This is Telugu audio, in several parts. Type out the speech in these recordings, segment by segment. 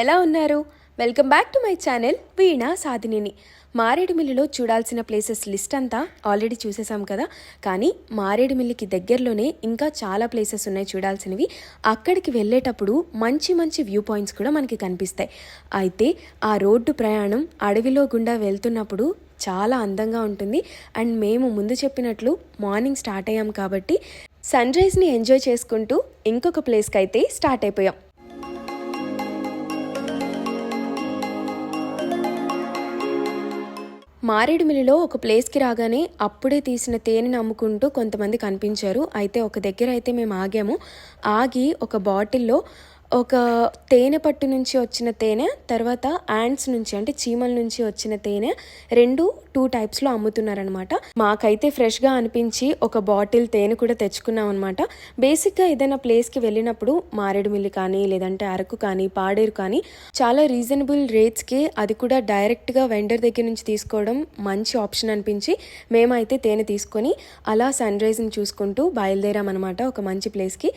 ఎలా ఉన్నారు? Welcome back to my channel Veena సాధినిని. మారేడుమిల్లిలో చూడాల్సిన ప్లేసెస్ లిస్ట్ అంతా ఆల్రెడీ చూసేసాం కదా. కానీ మారేడుమిల్లికి దగ్గరలోనే ఇంకా చాలా ప్లేసెస్ ఉన్నాయి చూడాల్సినవి. అక్కడికి వెళ్ళేటప్పుడు మంచి మంచి వ్యూ పాయింట్స్ కూడా మనకి కనిపిస్తాయి. అయితే ఆ రోడ్డు ప్రయాణం అడవిలో గుండా వెళ్తున్నప్పుడు చాలా అందంగా ఉంటుంది. అండ్ మేము ముందు చెప్పినట్లు మార్నింగ్ స్టార్ట్ అయ్యాం కాబట్టి సన్ రైజ్ని ఎంజాయ్ చేసుకుంటూ ఇంకొక ప్లేస్కి అయితే స్టార్ట్ అయిపోయాం. మారేడుమిల్లిలో ఒక ప్లేస్కి రాగానే అప్పుడే తీసిన తేనెని అమ్ముకుంటూ కొంతమంది కనిపించారు. అయితే ఒక దగ్గర అయితే మేము ఆగాము. ఆగి ఒక బాటిల్లో ఒక తేనె పట్టు నుంచి వచ్చిన తేనె, తర్వాత యాంట్స్ నుంచి అంటే చీమల నుంచి వచ్చిన తేనె, 2 టైప్స్లో అమ్ముతున్నారనమాట. మాకైతే ఫ్రెష్గా అనిపించి ఒక బాటిల్ తేనె కూడా తెచ్చుకున్నాం అనమాట. బేసిక్గా ఏదైనా ప్లేస్కి వెళ్ళినప్పుడు మారేడుమిల్లి కానీ లేదంటే అరకు కానీ పాడేరు కానీ చాలా రీజనబుల్ రేట్స్కి, అది కూడా డైరెక్ట్గా వెండర్ దగ్గర నుంచి తీసుకోవడం మంచి ఆప్షన్ అనిపించి మేమైతే తేనె తీసుకొని అలా సన్ రైజ్ని చూసుకుంటూ బయలుదేరామన్నమాట ఒక మంచి ప్లేస్కి.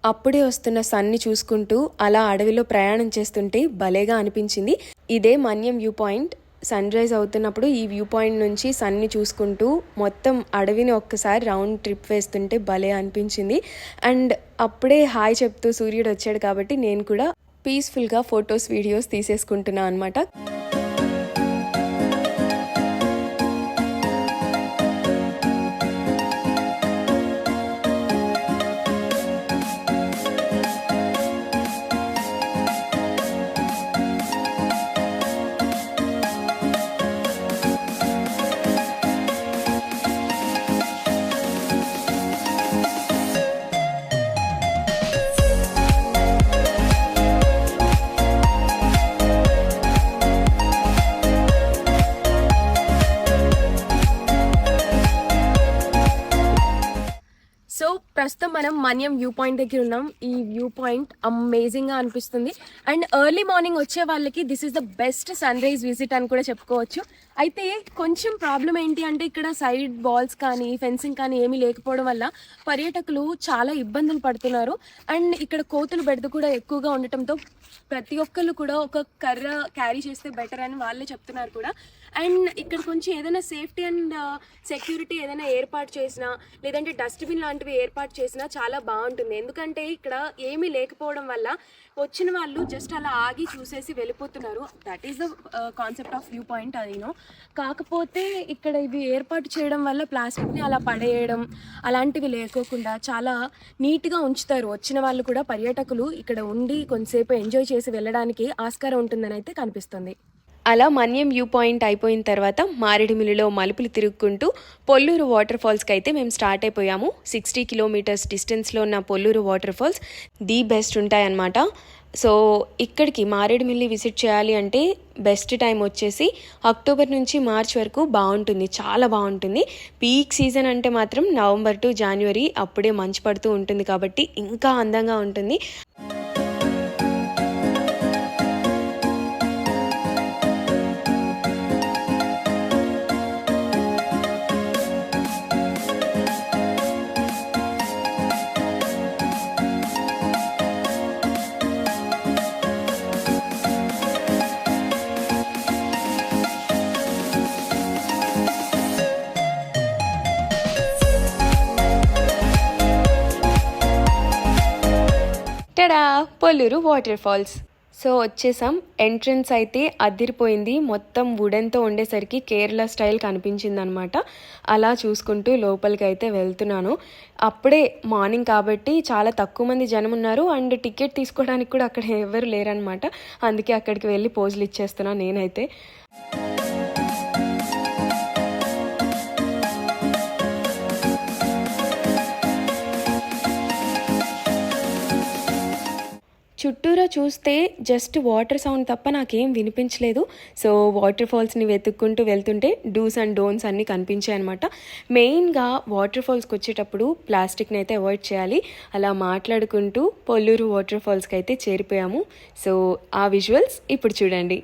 అప్పుడే వస్తున్న సన్ని చూసుకుంటూ అలా అడవిలో ప్రయాణం చేస్తుంటే భలేగా అనిపించింది. ఇదే మన్యం వ్యూ పాయింట్. సన్ రైజ్ అవుతున్నప్పుడు ఈ వ్యూ పాయింట్ నుంచి సన్ని చూసుకుంటూ మొత్తం అడవిని ఒక్కసారి రౌండ్ ట్రిప్ వేస్తుంటే భలే అనిపించింది. అండ్ అప్పుడే హాయ్ చెప్తూ సూర్యుడు వచ్చాడు కాబట్టి నేను కూడా పీస్ఫుల్గా ఫొటోస్ వీడియోస్ తీసేసుకుంటున్నాను అనమాట. సో ప్రస్తుతం మనం మన్యం వ్యూ పాయింట్ దగ్గర ఉన్నాం. ఈ వ్యూ పాయింట్ అమేజింగ్గా అనిపిస్తుంది. అండ్ ఎర్లీ మార్నింగ్ వచ్చే వాళ్ళకి this is the best sunrise visit అని కూడా చెప్పుకోవచ్చు. అయితే కొంచెం ప్రాబ్లం ఏంటి అంటే ఇక్కడ సైడ్ వాల్స్ కానీ ఫెన్సింగ్ కానీ ఏమీ లేకపోవడం వల్ల పర్యాటకులు చాలా ఇబ్బందులు పడుతున్నారు. అండ్ ఇక్కడ కోతులు బెడద కూడా ఎక్కువగా ఉండటంతో ప్రతి ఒక్కళ్ళు కూడా ఒక కర్ర క్యారీ చేస్తే బెటర్ అని వాళ్ళే చెప్తున్నారు కూడా. అండ్ ఇక్కడ కొంచెం ఏదైనా సేఫ్టీ అండ్ సెక్యూరిటీ ఏదైనా ఏర్పాటు చేసినా లేదంటే డస్ట్బిన్ లాంటివి ఏర్పాటు చేసినా చాలా బాగుంటుంది. ఎందుకంటే ఇక్కడ ఏమీ లేకపోవడం వల్ల వచ్చిన వాళ్ళు జస్ట్ అలా ఆగి చూసేసి వెళ్ళిపోతున్నారు. That is the concept of view point అదినో. కాకపోతే ఇక్కడ ఇవి ఏర్పాటు చేయడం వల్ల ప్లాస్టిక్ని అలా పడేయడం అలాంటివి లేకోకుండా చాలా నీట్గా ఉంచుతారు. వచ్చిన వాళ్ళు కూడా పర్యాటకులు ఇక్కడ ఉండి కొంతసేపు ఎంజాయ్ చేసి వెళ్ళడానికి ఆస్కారం ఉంటుందని అయితే కనిపిస్తుంది. అలా మన్యం వ్యూ పాయింట్ అయిపోయిన తర్వాత మారేడుమిల్లిలో మలుపులు తిరుగుకుంటూ పొల్లూరు వాటర్ ఫాల్స్కి అయితే మేము స్టార్ట్ అయిపోయాము. 60 కిలోమీటర్స్ డిస్టెన్స్లో ఉన్న Polluru water falls the best ఉంటాయన్నమాట. సో ఇక్కడికి మారేడుమిల్లి విజిట్ చేయాలి అంటే బెస్ట్ టైం వచ్చేసి అక్టోబర్ నుంచి మార్చ్ వరకు బాగుంటుంది, చాలా బాగుంటుంది. పీక్ సీజన్ అంటే మాత్రం నవంబర్ టు జనవరి, అప్పుడే మంచు పడుతూ ఉంటుంది కాబట్టి ఇంకా అందంగా ఉంటుంది. Polluru water falls. సో వచ్చేసాం. ఎంట్రన్స్ అయితే అదిరిపోయింది. మొత్తం వుడెన్తో ఉండేసరికి కేరళ స్టైల్ కనిపించింది అనమాట. అలా చూసుకుంటూ లోపలికి అయితే వెళ్తున్నాను. అప్పుడే మార్నింగ్ కాబట్టి చాలా తక్కువ మంది జనం ఉన్నారు. అండ్ టికెట్ తీసుకోవడానికి కూడా అక్కడ ఎవరు లేరనమాట. అందుకే అక్కడికి వెళ్ళి పోజులు ఇచ్చేస్తున్నాను నేనైతే. చుట్టూరా చూస్తే జస్ట్ వాటర్ సౌండ్ తప్ప నాకేం వినిపించలేదు. సో వాటర్ ఫాల్స్ని వెతుక్కుంటూ వెళ్తుంటే డూస్ అండ్ డోన్స్ అన్నీ కనిపించాయి అనమాట. మెయిన్గా వాటర్ ఫాల్స్కి వచ్చేటప్పుడు ప్లాస్టిక్ని అయితే అవాయిడ్ చేయాలి. అలా మాట్లాడుకుంటూ పొల్లూరు వాటర్ ఫాల్స్కి అయితే చేరిపోయాము. సో ఆ విజువల్స్ ఇప్పుడు చూడండి.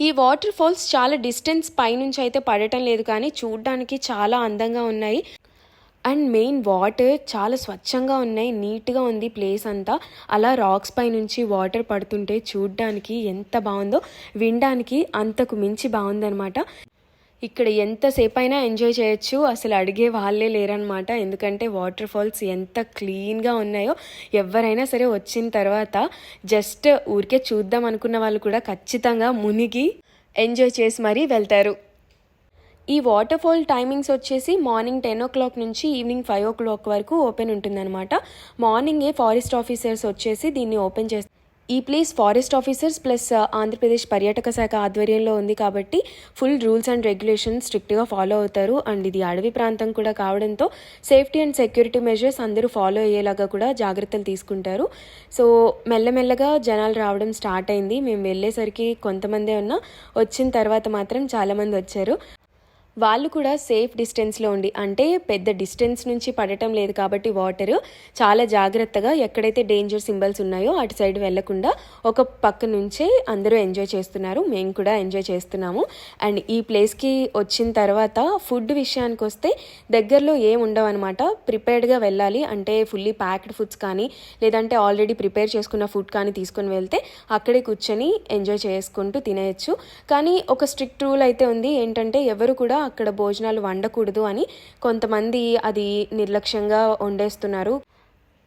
ఈ వాటర్ ఫాల్స్ చాలా డిస్టెన్స్ పైనుంచి అయితే పడటం లేదు, కానీ చూడడానికి చాలా అందంగా ఉన్నాయి. అండ్ మెయిన్ వాటర్ చాలా స్వచ్ఛంగా ఉన్నాయి, నీట్గా ఉంది ప్లేస్ అంతా. అలా రాక్స్ పై నుంచి వాటర్ పడుతుంటే చూడ్డానికి ఎంత బాగుందో, వినడానికి అంతకు మించి బాగుందనమాట. ఇక్కడ ఎంతసేపు అయినా ఎంజాయ్ చేయొచ్చు, అసలు అడిగే వాళ్ళే లేరనమాట. ఎందుకంటే వాటర్ ఫాల్స్ ఎంత క్లీన్గా ఉన్నాయో ఎవరైనా సరే వచ్చిన తర్వాత జస్ట్ ఊరికే చూద్దాం అనుకున్న వాళ్ళు కూడా ఖచ్చితంగా మునిగి ఎంజాయ్ చేసి మరీ వెళ్తారు. ఈ వాటర్ ఫాల్ టైమింగ్స్ వచ్చేసి మార్నింగ్ 10 o'clock నుంచి ఈవినింగ్ 5 o'clock వరకు ఓపెన్ ఉంటుందన్నమాట. మార్నింగే ఫారెస్ట్ ఆఫీసర్స్ వచ్చేసి దీన్ని ఓపెన్ చేస్తారు. ఈ place forest officers plus Andhra Pradesh పర్యాటక శాఖ ఆధ్వర్యంలో ఉంది కాబట్టి ఫుల్ రూల్స్ అండ్ రెగ్యులేషన్స్ స్ట్రిక్ట్గా ఫాలో అవుతారు. అండ్ ఇది అడవి ప్రాంతం కూడా కావడంతో సేఫ్టీ అండ్ సెక్యూరిటీ మెజర్స్ అందరూ ఫాలో అయ్యేలాగా కూడా జాగ్రత్తలు తీసుకుంటారు. సో మెల్లమెల్లగా జనాలు రావడం స్టార్ట్ అయింది. మేము వెళ్ళేసరికి కొంతమందే ఉన్నా, వచ్చిన తర్వాత మాత్రం చాలామంది వచ్చారు. వాళ్ళు కూడా సేఫ్ డిస్టెన్స్లో ఉండి, అంటే పెద్ద డిస్టెన్స్ నుంచి పడటం లేదు కాబట్టి వాటర్ చాలా జాగ్రత్తగా ఎక్కడైతే డేంజర్ సింబల్స్ ఉన్నాయో అటు సైడ్ వెళ్లకుండా ఒక పక్క నుంచే అందరూ ఎంజాయ్ చేస్తున్నారు. మేము కూడా ఎంజాయ్ చేస్తున్నాము. అండ్ ఈ ప్లేస్కి వచ్చిన తర్వాత ఫుడ్ విషయానికి వస్తే దగ్గరలో ఏం ఉండవు అనమాట. ప్రిపేర్డ్గా వెళ్ళాలి, అంటే ఫుల్లీ ప్యాక్డ్ ఫుడ్స్ కానీ లేదంటే ఆల్రెడీ ప్రిపేర్ చేసుకున్న ఫుడ్ కానీ తీసుకొని వెళ్తే అక్కడే కూర్చొని ఎంజాయ్ చేసుకుంటూ తినేయచ్చు. కానీ ఒక స్ట్రిక్ట్ రూల్ అయితే ఉంది, ఏంటంటే ఎవరు కూడా అక్కడ భోజనాలు వండకూడదు అని. కొంతమంది అది నిర్లక్ష్యంగా వండేస్తున్నారు.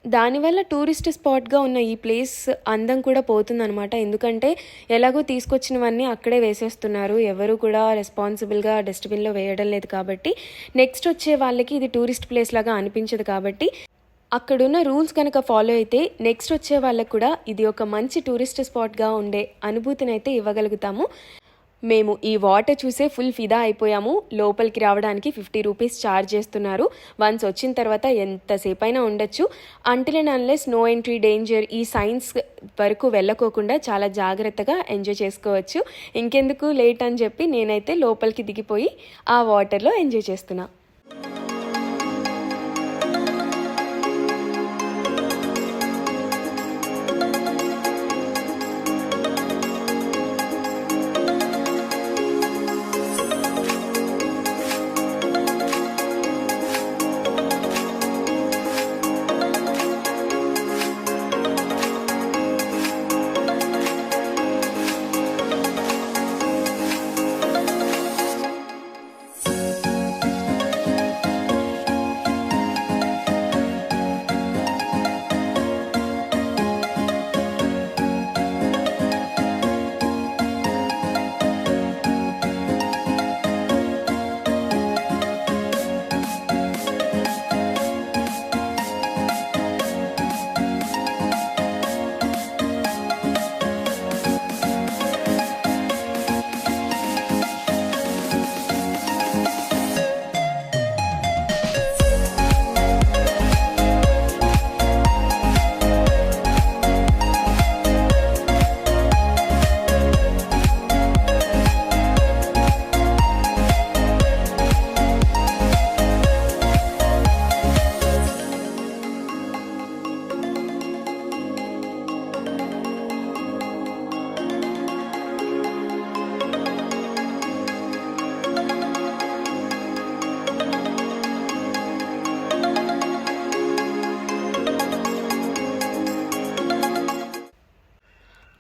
దానివల్ల టూరిస్ట్ స్పాట్గా ఉన్న ఈ ప్లేస్ అందం కూడా పోతుందన్నమాట. ఎందుకంటే ఎలాగో తీసుకొచ్చినవన్నీ అక్కడే వేసేస్తున్నారు, ఎవరు కూడా రెస్పాన్సిబుల్గా డస్ట్బిన్లో వేయడం లేదు కాబట్టి నెక్స్ట్ వచ్చే వాళ్ళకి ఇది టూరిస్ట్ ప్లేస్ లాగా అనిపించదు. కాబట్టి అక్కడున్న రూల్స్ కనుక ఫాలో అయితే నెక్స్ట్ వచ్చే వాళ్ళకు కూడా ఇది ఒక మంచి టూరిస్ట్ స్పాట్గా ఉండే అనుభూతిని అయితే ఇవ్వగలుగుతాము. మేము ఈ వాటర్ చూసే ఫుల్ ఫిదా అయిపోయాము. లోపలికి రావడానికి 50 రూపీస్ ఛార్జ్ చేస్తున్నారు. వన్స్ వచ్చిన తర్వాత ఎంతసేపు అయినా ఉండొచ్చు. Until and unless no entry danger ఈ సైన్స్ వరకు వెళ్ళకోకుండా చాలా జాగ్రత్తగా ఎంజాయ్ చేసుకోవచ్చు. ఇంకెందుకు లేట్ అని చెప్పి నేనైతే లోపలికి దిగిపోయి ఆ వాటర్లో ఎంజాయ్ చేస్తున్నా.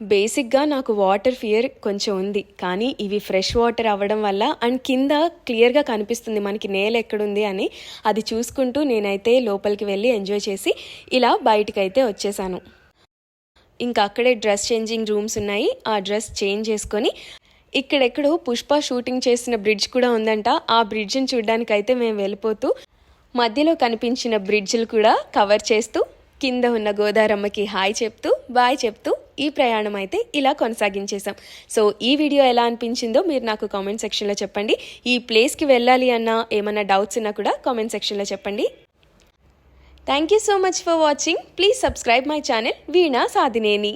బేసిక్గా నాకు వాటర్ ఫియర్ కొంచెం ఉంది, కానీ ఇవి ఫ్రెష్ వాటర్ అవ్వడం వల్ల అండ్ కింద క్లియర్గా కనిపిస్తుంది మనకి నేల ఎక్కడుంది అని. అది చూసుకుంటూ నేనైతే లోపలికి వెళ్ళి ఎంజాయ్ చేసి ఇలా బయటకైతే వచ్చేసాను. ఇంకా అక్కడే డ్రెస్ చేంజింగ్ రూమ్స్ ఉన్నాయి. ఆ డ్రెస్ చేంజ్ చేసుకొని ఇక్కడెక్కడో పుష్ప షూటింగ్ చేసిన బ్రిడ్జ్ కూడా ఉందంట. ఆ బ్రిడ్జ్ని చూడడానికైతే మేము వెళ్ళిపోతూ మధ్యలో కనిపించిన బ్రిడ్జ్లు కూడా కవర్ చేస్తూ కింద ఉన్న గోదారమ్మకి హాయ్ చెప్తూ బాయ్ చెప్తూ ఈ ప్రయాణం అయితే ఇలా కొనసాగించేసాం. సో ఈ వీడియో ఎలా అనిపించిందో మీరు నాకు కామెంట్ సెక్షన్లో చెప్పండి. ఈ ప్లేస్కి వెళ్ళాలి అన్నా ఏమన్నా డౌట్స్ ఉన్నా కూడా కామెంట్ సెక్షన్లో చెప్పండి. Thank you so much for watching. Please subscribe my channel veena Sadhineni.